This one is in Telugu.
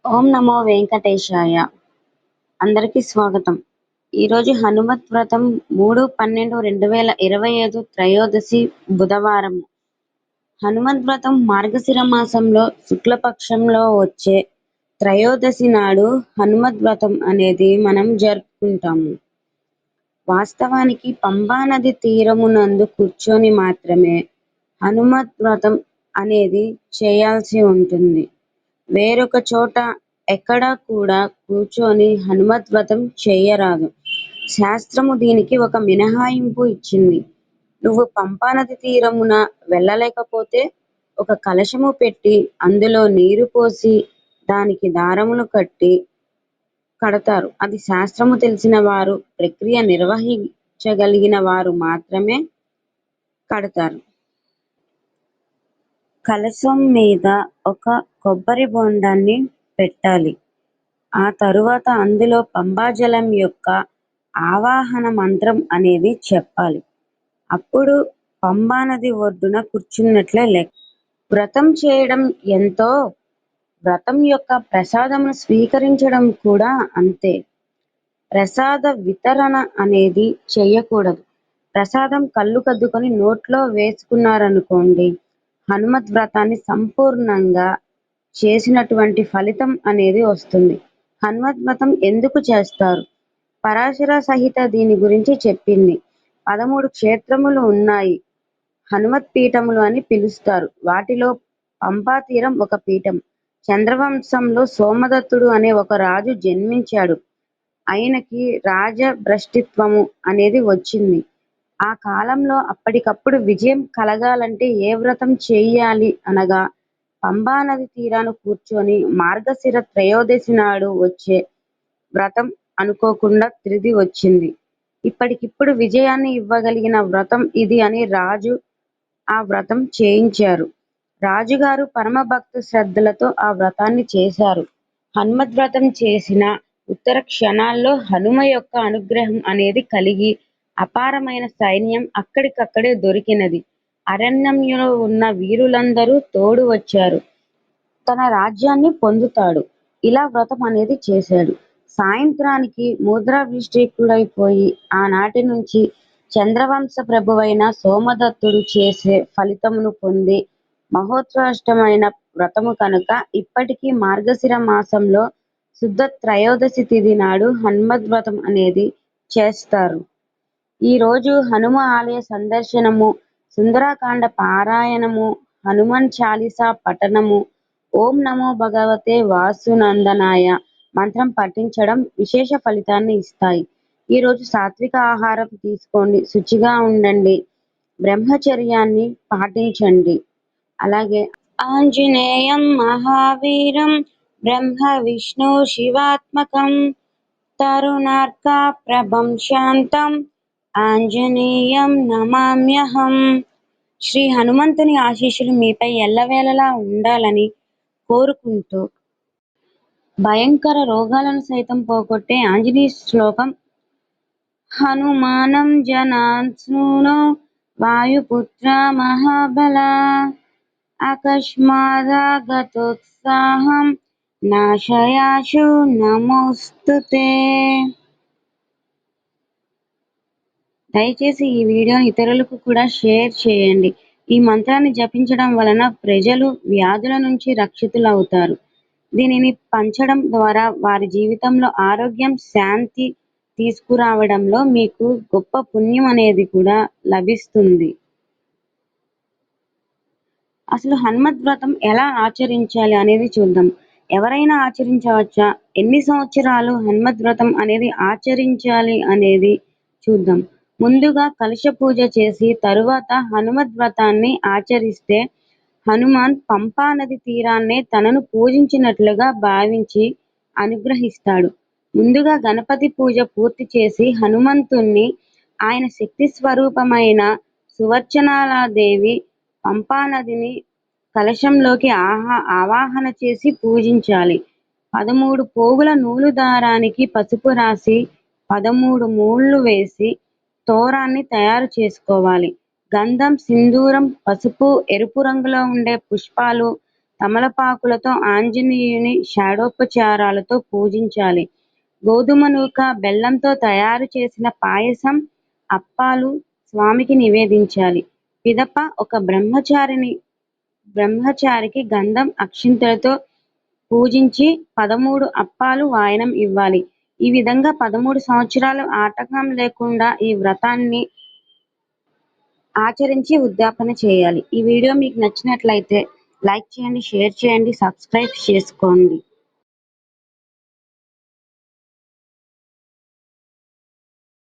ఓం నమో వెంకటేశాయ. అందరికీ స్వాగతం. ఈరోజు హనుమత్ వ్రతం 3/12/2025 త్రయోదశి బుధవారం. హనుమత్ వ్రతం మార్గశిర మాసంలో శుక్లపక్షంలో వచ్చే త్రయోదశి నాడు హనుమత్ వ్రతం అనేది మనం జరుపుకుంటాము. వాస్తవానికి పంబా నది తీరమునందు కూర్చొని మాత్రమే హనుమత్ వ్రతం అనేది చేయాల్సి ఉంటుంది. వేరొక చోట ఎక్కడా కూడా కూర్చొని హనుమత్ వ్రతం చేయరాదు. శాస్త్రము దీనికి ఒక మినహాయింపు ఇచ్చింది. నువ్వు పంపానది తీరమున వెళ్ళలేకపోతే ఒక కలశము పెట్టి అందులో నీరు పోసి దానికి దారములు కడతారు. అది శాస్త్రము తెలిసిన వారు, ప్రక్రియ నిర్వహించగలిగిన వారు మాత్రమే కడతారు. కలశం మీద ఒక కొబ్బరి బొండాన్ని పెట్టాలి. ఆ తరువాత అందులో పంబాజలం యొక్క ఆవాహన మంత్రం అనేది చెప్పాలి. అప్పుడు పంబా నది ఒడ్డున కూర్చున్నట్లే లెక్క. వ్రతం చేయడం ఎంతో, వ్రతం యొక్క ప్రసాదమును స్వీకరించడం కూడా అంతే. ప్రసాద వితరణ అనేది చెయ్యకూడదు. ప్రసాదం కళ్ళు కద్దుకొని నోట్లో వేసుకున్నారనుకోండి, హనుమత్ వ్రతాన్ని సంపూర్ణంగా చేసినటువంటి ఫలితం అనేది వస్తుంది. హనుమత్ వ్రతం ఎందుకు చేస్తారు? పరాశర సహిత దీని గురించి చెప్పింది. 13 క్షేత్రములు ఉన్నాయి. హనుమత్ పీఠములు అని పిలుస్తారు. వాటిలో పంపా తీరం ఒక పీఠం. చంద్రవంశంలో సోమదత్తుడు అనే ఒక రాజు జన్మించాడు. ఆయనకి రాజభ్రష్టిత్వము అనేది వచ్చింది. ఆ కాలంలో అప్పటికప్పుడు విజయం కలగాలంటే ఏ వ్రతం చెయ్యాలి అనగా పంబా నది తీరాన కూర్చొని మార్గశిర త్రయోదశి నాడు వచ్చే వ్రతం అనుకోకుండా త్రిది వచ్చింది. ఇప్పటికిప్పుడు విజయాన్ని ఇవ్వగలిగిన వ్రతం ఇది అని రాజు ఆ వ్రతం చేయించారు. రాజుగారు పరమ భక్త శ్రద్ధలతో ఆ వ్రతాన్ని చేశారు. హనుమత్ వ్రతం చేసిన ఉత్తర క్షణాల్లో హనుమ యొక్క అనుగ్రహం అనేది కలిగి అపారమైన సైన్యం అక్కడికక్కడే దొరికినది. అరణ్యంలో ఉన్న వీరులందరూ తోడు వచ్చారు. తన రాజ్యాన్ని పొందుతాడు. ఇలా వ్రతం అనేది చేశాడు. సాయంత్రానికి ముద్రాభిషేకుడైపోయి ఆనాటి నుంచి చంద్రవంశ ప్రభువైన సోమదత్తుడు చేసే ఫలితమును పొంది మహోత్కృష్టమైన వ్రతము కనుక ఇప్పటికీ మార్గశిర మాసంలో శుద్ధ త్రయోదశి తిథి నాడు హనుమద్ వ్రతం అనేది చేస్తారు. ఈ రోజు హనుమ ఆలయ సందర్శనము, సుందరకాండ పారాయణము, హనుమాన్ చాలీసా పఠనము, ఓం నమో భగవతే వాసునందనాయ మంత్రం పఠించడం విశేష ఫలితాన్ని ఇస్తాయి. ఈరోజు సాత్విక ఆహారం తీసుకోండి, శుచిగా ఉండండి, బ్రహ్మచర్యాన్ని పాటించండి. అలాగే ఆంజనేయం మహావీరం బ్రహ్మ విష్ణు శివాత్మకం తరుణార్కా ప్రభం శాంతం ఆంజనేయం నమామ్యహం. శ్రీ హనుమంతుని ఆశీస్సులు మీపై ఎల్లవేళలా ఉండాలని కోరుకుంటూ భయంకర రోగాలను సైతం పోగొట్టే ఆంజనేయ శ్లోకం హనుమానం జనార్దనో వాయుపుత్ర మహాబల అకస్మాదాగతోత్సాహం నాశయాశు నమోస్తుతే. దయచేసి ఈ వీడియోని ఇతరులకు కూడా షేర్ చేయండి. ఈ మంత్రాన్ని జపించడం వలన ప్రజలు వ్యాధుల నుంచి రక్షితులవుతారు. దీనిని పంచడం ద్వారా వారి జీవితంలో ఆరోగ్యం, శాంతి తీసుకురావడంలో మీకు గొప్ప పుణ్యం అనేది కూడా లభిస్తుంది. అసలు హనుమత్ వ్రతం ఎలా ఆచరించాలి అనేది చూద్దాం. ఎవరైనా ఆచరించవచ్చా? ఎన్ని సంవత్సరాలు హనుమత్ వ్రతం అనేది ఆచరించాలి అనేది చూద్దాం. ముందుగా కలశ పూజ చేసి తరువాత హనుమత్ వ్రతాన్ని ఆచరిస్తే హనుమాన్ పంపా నది తీరాన్నే తనను పూజించినట్లుగా భావించి అనుగ్రహిస్తాడు. ముందుగా గణపతి పూజ పూర్తి చేసి హనుమంతుణ్ణి ఆయన శక్తి స్వరూపమైన సువర్చనాదేవి పంపా నదిని కలశంలోకి ఆవాహన చేసి పూజించాలి. 13 పోగుల నూలు దారానికి పసుపు రాసి 13 ముళ్ళు వేసి తోరాన్ని తయారు చేసుకోవాలి. గంధం, సింధూరం, పసుపు, ఎరుపు రంగులో ఉండే పుష్పాలు తమలపాకులతో ఆంజనేయుని షాడోపచారాలతో పూజించాలి. గోధుమ నూక, బెల్లంతో తయారు చేసిన పాయసం, అప్పాలు స్వామికి నివేదించాలి. పిదప ఒక బ్రహ్మచారికి గంధం, అక్షింతలతో పూజించి 13 అప్పాలు వాయనం ఇవ్వాలి. ఈ విధంగా 13 సంవత్సరాలు ఆటంకం లేకుండా ఈ వ్రతాన్ని ఆచరించి ఉద్యాపన చేయాలి. ఈ వీడియో మీకు నచ్చినట్లయితే లైక్ చేయండి, షేర్ చేయండి, సబ్స్క్రైబ్ చేసుకోండి.